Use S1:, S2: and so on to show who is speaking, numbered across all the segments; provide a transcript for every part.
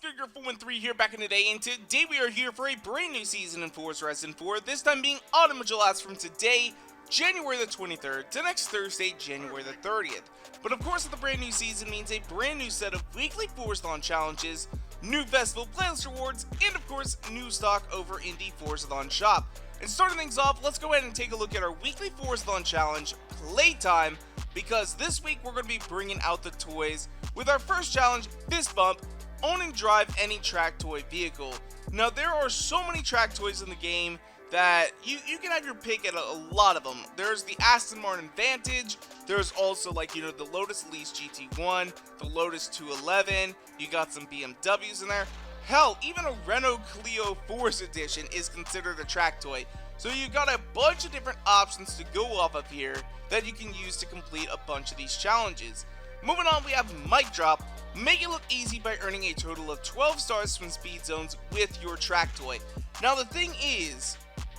S1: Figure 413 here back in the day, and today we are here for a brand new season in Forza Horizon 4, this time being autumn, which will last from today, January the 23rd, to next Thursday, January the 30th. But of course, the brand new season means a brand new set of weekly Forzathon challenges, new festival playlist rewards, and of course, new stock over in the Forzathon shop. And starting things off, let's go ahead and take a look at our weekly Forzathon challenge, Playtime, because this week we're going to be bringing out the toys with our first challenge, Fist Bump, own and drive any track toy vehicle. Now, there are so many track toys in the game that you can have your pick at a lot of them. There's the Aston Martin Vantage, there's also the Lotus Elise GT1, the Lotus 211, you got some BMWs in there. Hell, even a Renault Clio Force Edition is considered a track toy. So you've got a bunch of different options to go off of here that you can use to complete a bunch of these challenges. Moving on, we have Mic Drop. Make it look easy by earning a total of 12 stars from Speedzones with your track toy. Now the thing is,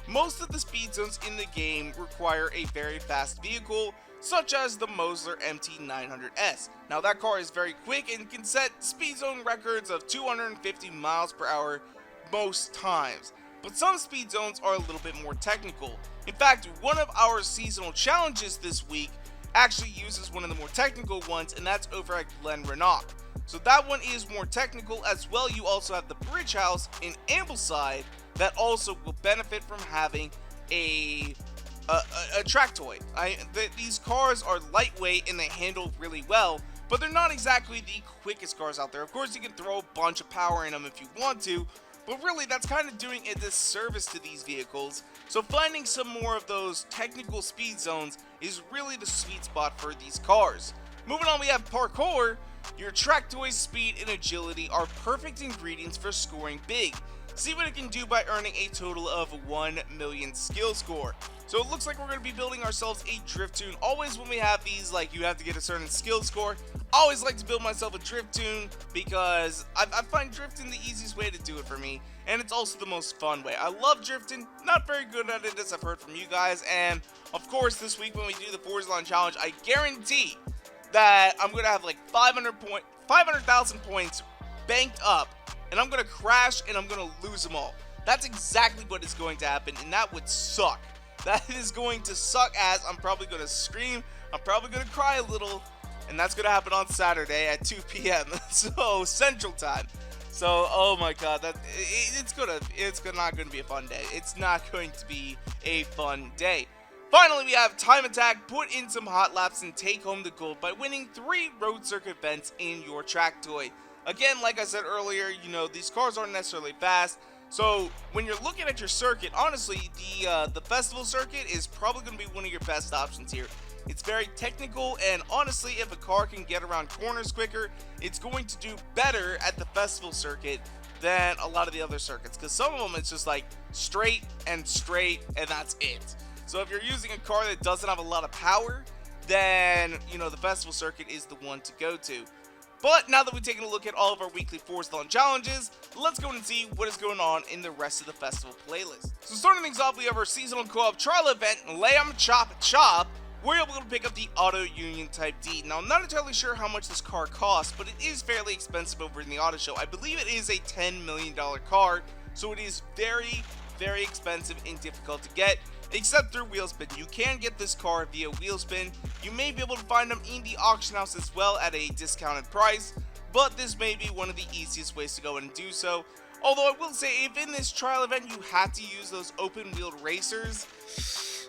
S1: most of the Speedzones in the game require a very fast vehicle, such as the Mosler MT900S. Now that car is very quick and can set speed zone records of 250 miles per hour most times. But some speed zones are a little bit more technical. In fact, one of our seasonal challenges this week actually uses one of the more technical ones, and that's over at Glen Renard. So that one is more technical as well. You also have the Bridge House in Ambleside that also will benefit from having a track toy. These cars are lightweight and they handle really well, but they're not exactly the quickest cars out there. Of course, you can throw a bunch of power in them if you want to, but really that's kind of doing a disservice to these vehicles. So finding some more of those technical speed zones is really the sweet spot for these cars. Moving on, we have Parkour. Your track toys, speed, and agility are perfect ingredients for scoring big. See what it can do by earning a total of 1 million skill score. So it looks like we're going to be building ourselves a drift tune. Always when we have these, you have to get a certain skill score, I always like to build myself a drift tune because I find drifting the easiest way to do it for me, and it's also the most fun way. I love drifting, not very good at it as I've heard from you guys, and of course this week when we do the Forzathon challenge, I guarantee that I'm going to have 500,000 points banked up, and I'm going to crash and I'm going to lose them all. That's exactly what is going to happen, and that would suck. That is going to suck ass. I'm probably going to scream, I'm probably going to cry a little, and that's going to happen on Saturday at 2 p.m. so Central Time. So oh my god, it's not going to be a fun day. It's not going to be a fun day. Finally, we have Time Attack. Put in some hot laps and take home the gold by winning 3 road circuit events in your track toy. Again, like I said earlier, these cars aren't necessarily fast. So when you're looking at your circuit, honestly, the festival circuit is probably going to be one of your best options here. It's very technical, and honestly, if a car can get around corners quicker, it's going to do better at the festival circuit than a lot of the other circuits. Because some of them, it's just straight, and that's it. So if you're using a car that doesn't have a lot of power, then, the festival circuit is the one to go to. But now that we've taken a look at all of our weekly Forzathon challenges, let's go and see what is going on in the rest of the festival playlist. So starting things off, we have our seasonal co-op trial event, Lamb Chop Chop, where you'll be able to pick up the Auto Union Type D. Now, I'm not entirely sure how much this car costs, but it is fairly expensive over in the auto show. I believe it is a $10 million car, so it is very, very expensive and difficult to get, except through Wheelspin. You can get this car via Wheelspin. You may be able to find them in the auction house as well at a discounted price, but this may be one of the easiest ways to go and do so. Although I will say, if in this trial event you have to use those open-wheeled racers,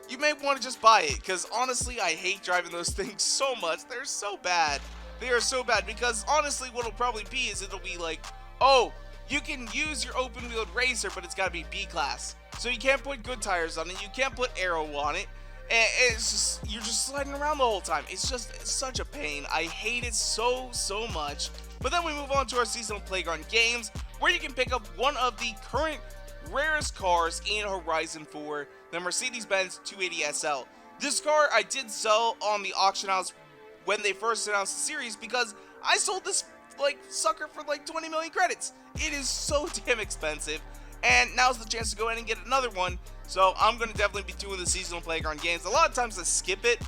S1: you may want to just buy it, because honestly, I hate driving those things so much. They're so bad. They are so bad, because honestly, what it'll probably be is it'll be oh, you can use your open-wheeled racer, but it's got to be B-class. So you can't put good tires on it, you can't put aero on it, and you're just sliding around the whole time. It's such a pain. I hate it so much. But then we move on to our seasonal playground games, where you can pick up one of the current rarest cars in Horizon 4, the Mercedes Benz 280 SL. This car I did sell on the auction house when they first announced the series, because I sold this sucker for 20 million credits. It is so damn expensive, and now's the chance to go in and get another one. So I'm going to definitely be doing the seasonal playground games. A lot of times I skip it,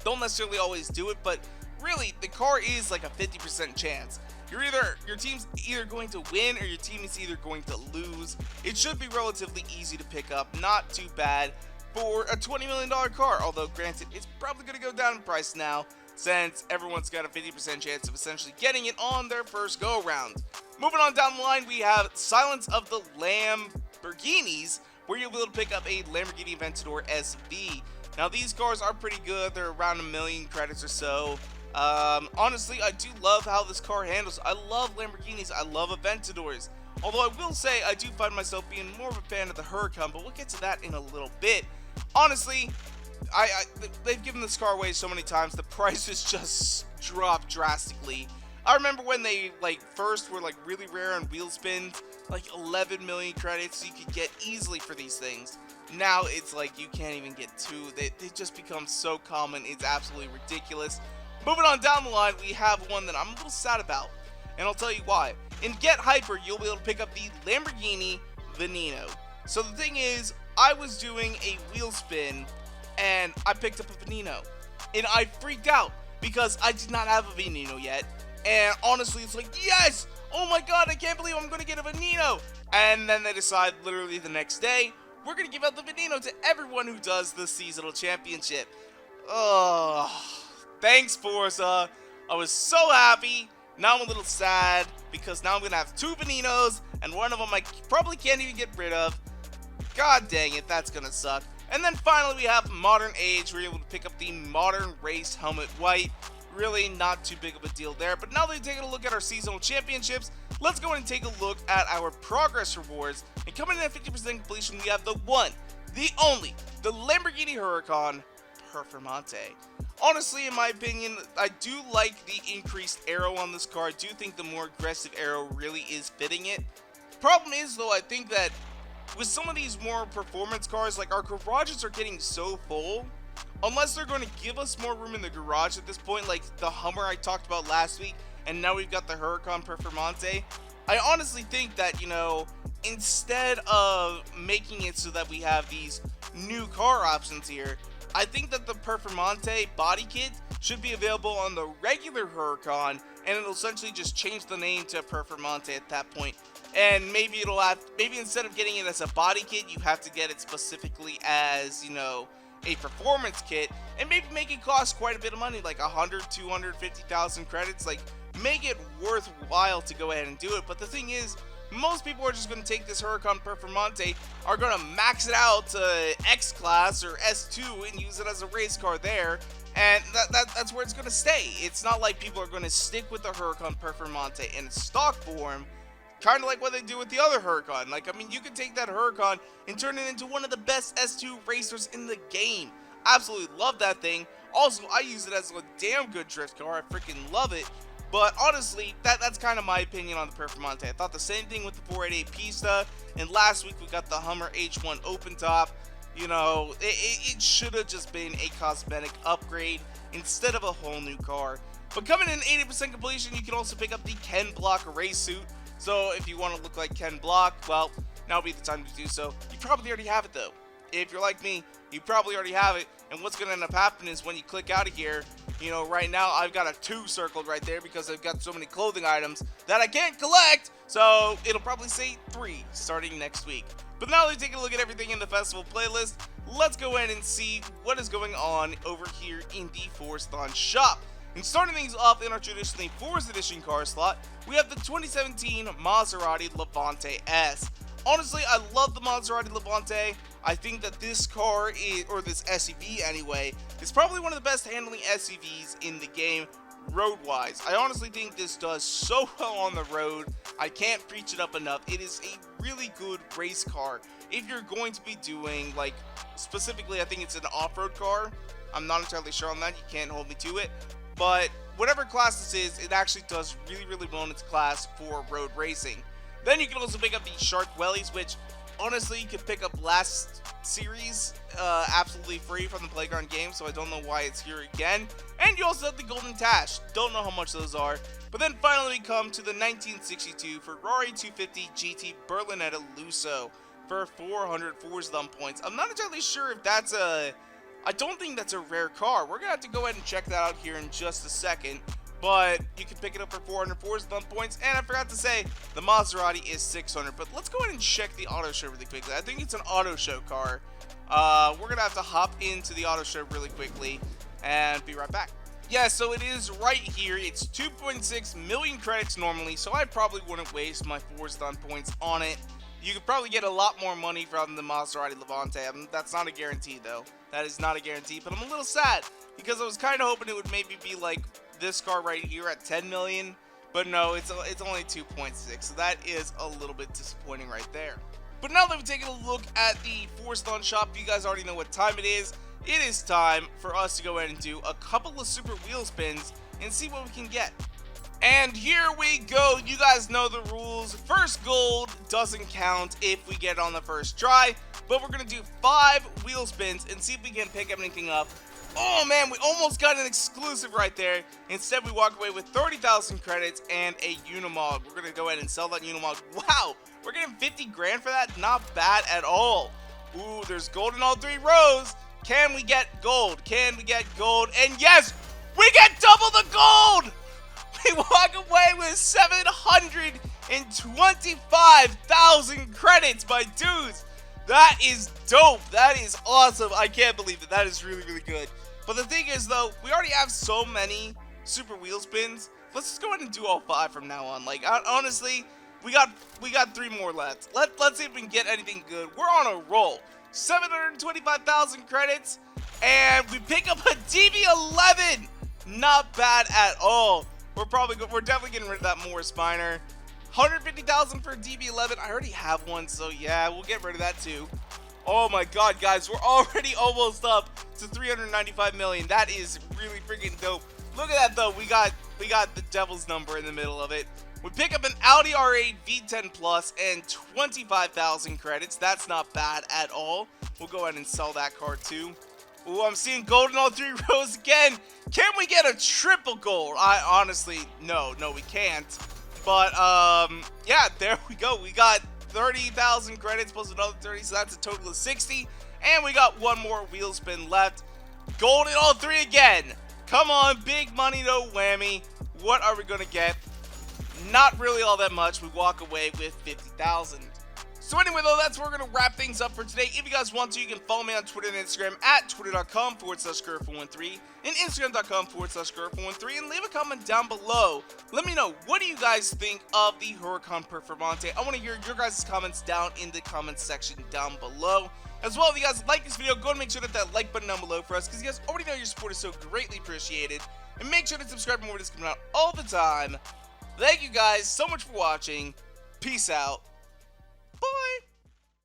S1: don't necessarily always do it, but really the car is a 50% chance. Your team's either going to win or your team is either going to lose. It should be relatively easy to pick up, not too bad for a $20 million car, although granted, it's probably going to go down in price now since everyone's got a 50% chance of essentially getting it on their first go-around. Moving on down the line, we have Silence of the Lamborghinis, where you'll be able to pick up a Lamborghini Aventador SV. Now, these cars are pretty good. They're around 1 million credits or so. Honestly, I do love how this car handles. I love Lamborghinis. I love Aventadors. Although I will say, I do find myself being more of a fan of the Huracan, but we'll get to that in a little bit. Honestly, they've given this car away so many times, the prices just dropped drastically. I remember when they first were really rare on wheel spins, 11 million credits you could get easily for these things. Now it's you can't even get 2. They just become so common, it's absolutely ridiculous. Moving on down the line, we have one that I'm a little sad about, and I'll tell you why. In Get Hyper, you'll be able to pick up the Lamborghini Veneno. So the thing is, I was doing a wheel spin, and I picked up a Veneno. And I freaked out, because I did not have a Veneno yet. And honestly, it's yes! Oh my god, I can't believe I'm going to get a Veneno! And then they decide, literally the next day, we're going to give out the Veneno to everyone who does the seasonal championship. Oh, thanks, Forza. I was so happy. Now I'm a little sad, because now I'm going to have 2 Venenos, and one of them I probably can't even get rid of. God dang it, that's going to suck. And then finally we have Modern Age, where you're able to pick up the Modern Race Helmet White. Really not too big of a deal there, but now that we've taken a look at our seasonal championships, let's go and take a look at our progress rewards. And coming in at 50% completion, we have the one, the only, the Lamborghini Huracan Performante. Honestly, in my opinion, I do like the increased aero on this car. I do think the more aggressive aero really is fitting it. Problem is, though, I think that with some of these more performance cars, our garages are getting so full, unless they're going to give us more room in the garage at this point, like the Hummer I talked about last week, and now we've got the Huracan Performante. I honestly think that, instead of making it so that we have these new car options here, I think that the Performante body kit should be available on the regular Huracan, and it'll essentially just change the name to Performante at that point. And maybe maybe instead of getting it as a body kit, you have to get it specifically as, a performance kit, and maybe make it cost quite a bit of money, like 100, 250,000 credits. Make it worthwhile to go ahead and do it. But the thing is, most people are just going to take this Huracan Performante, are going to max it out to X Class or S2 and use it as a race car there, and that's where it's going to stay. It's not like people are going to stick with the Huracan Performante in stock form, kind of like what they do with the other Huracan. You could take that Huracan and turn it into one of the best S2 racers in the game. Absolutely love that thing. Also, I use it as a damn good drift car. I freaking love it. But honestly, that's kind of my opinion on the Performante. I thought the same thing with the 488 Pista, and last week we got the Hummer H1 open top. It should have just been a cosmetic upgrade instead of a whole new car. But coming in 80% completion, you can also pick up the Ken Block race suit. So if you want to look like Ken Block, well, now would be the time to do so. You probably already have it though. If you're like me, you probably already have it. And what's going to end up happening is when you click out of here, right now I've got a 2 circled right there because I've got so many clothing items that I can't collect. So it'll probably say 3 starting next week. But now that we've taken a look at everything in the festival playlist, let's go ahead and see what is going on over here in the Forzathon shop. And starting things off in our traditionally Forza Edition car slot, we have the 2017 Maserati Levante S. Honestly, I love the Maserati Levante. I think that this car is, or this SUV anyway, is probably one of the best handling SUVs in the game road-wise. I honestly think this does so well on the road. I can't preach it up enough. It is a really good race car. If you're going to be doing, specifically, I think it's an off-road car. I'm not entirely sure on that. You can't hold me to it. But whatever class this is, it actually does really, really well in its class for road racing. Then you can also pick up the Shark Wellies, which honestly you can pick up last series absolutely free from the Playground game, so I don't know why it's here again. And you also have the Golden Tash. Don't know how much those are. But then finally we come to the 1962 Ferrari 250 GT Berlinetta Lusso for 400 Forzathon points. I'm not entirely sure if that's I don't think that's a rare car. We're going to have to go ahead and check that out here in just a second. but you can pick it up for 400 Forzathon points. And I forgot to say, the Maserati is 600. But let's go ahead and check the auto show really quickly. I think it's an auto show car. We're going to have to hop into the auto show really quickly and be right back. Yeah, so it is right here. It's 2.6 million credits normally, so I probably wouldn't waste my Forzathon points on it. You could probably get a lot more money from the Maserati Levante. That's not a guarantee, though. That is not a guarantee, but I'm a little sad because I was kind of hoping it would maybe be like this car right here at 10 million, but no, it's only 2.6, so that is a little bit disappointing right there. But now that we've taken a look at the Forzathon shop, you guys already know what time it is. It is time for us to go ahead and do a couple of super wheel spins and see what we can get. And here we go. You guys know the rules. First gold doesn't count if we get it on the first try, but we're going to do 5 wheel spins and see if we can pick anything up. Oh man, we almost got an exclusive right there. Instead, we walk away with 30,000 credits and a Unimog. We're going to go ahead and sell that Unimog. Wow, we're getting 50 grand for that? Not bad at all. Ooh, there's gold in all 3 rows. Can we get gold? Can we get gold? And yes, we get double the gold! We walk away with 725,000 credits, my dudes. That is dope. That is awesome. I can't believe it. That is really, really good. But the thing is, though, we already have so many super wheel spins. Let's just go ahead and do all 5 from now on. Like, honestly, we got 3 more left. Let's see if we can get anything good. We're on a roll. 725,000 credits, and we pick up a DB11. Not bad at all. We're definitely getting rid of that Morris Spiner. 150,000 for DB11. I already have one, so yeah, we'll get rid of that too. Oh my god, guys, we're already almost up to 395 million. That is really freaking dope. Look at that though. We got the devil's number in the middle of it. We pick up an Audi R8 V10 Plus and 25,000 credits. That's not bad at all. We'll go ahead and sell that car too. Ooh, I'm seeing gold in all 3 rows again. Can we get a triple gold? I honestly, no, we can't. But, yeah, there we go. We got 30,000 credits plus another 30, so that's a total of 60. And we got 1 more wheel spin left. Gold in all 3 again. Come on, big money, no whammy. What are we going to get? Not really all that much. We walk away with 50,000. So anyway, though, that's where we're going to wrap things up for today. If you guys want to, you can follow me on Twitter and Instagram at twitter.com/Gurr413 and Instagram.com/Gurr413 and leave a comment down below. Let me know, what do you guys think of the Huracan Performante? I want to hear your guys' comments down in the comments section down below. As well, if you guys like this video, go and make sure to hit that like button down below for us, because you guys already know your support is so greatly appreciated. And make sure to subscribe for more videos coming out all the time. Thank you guys so much for watching. Peace out.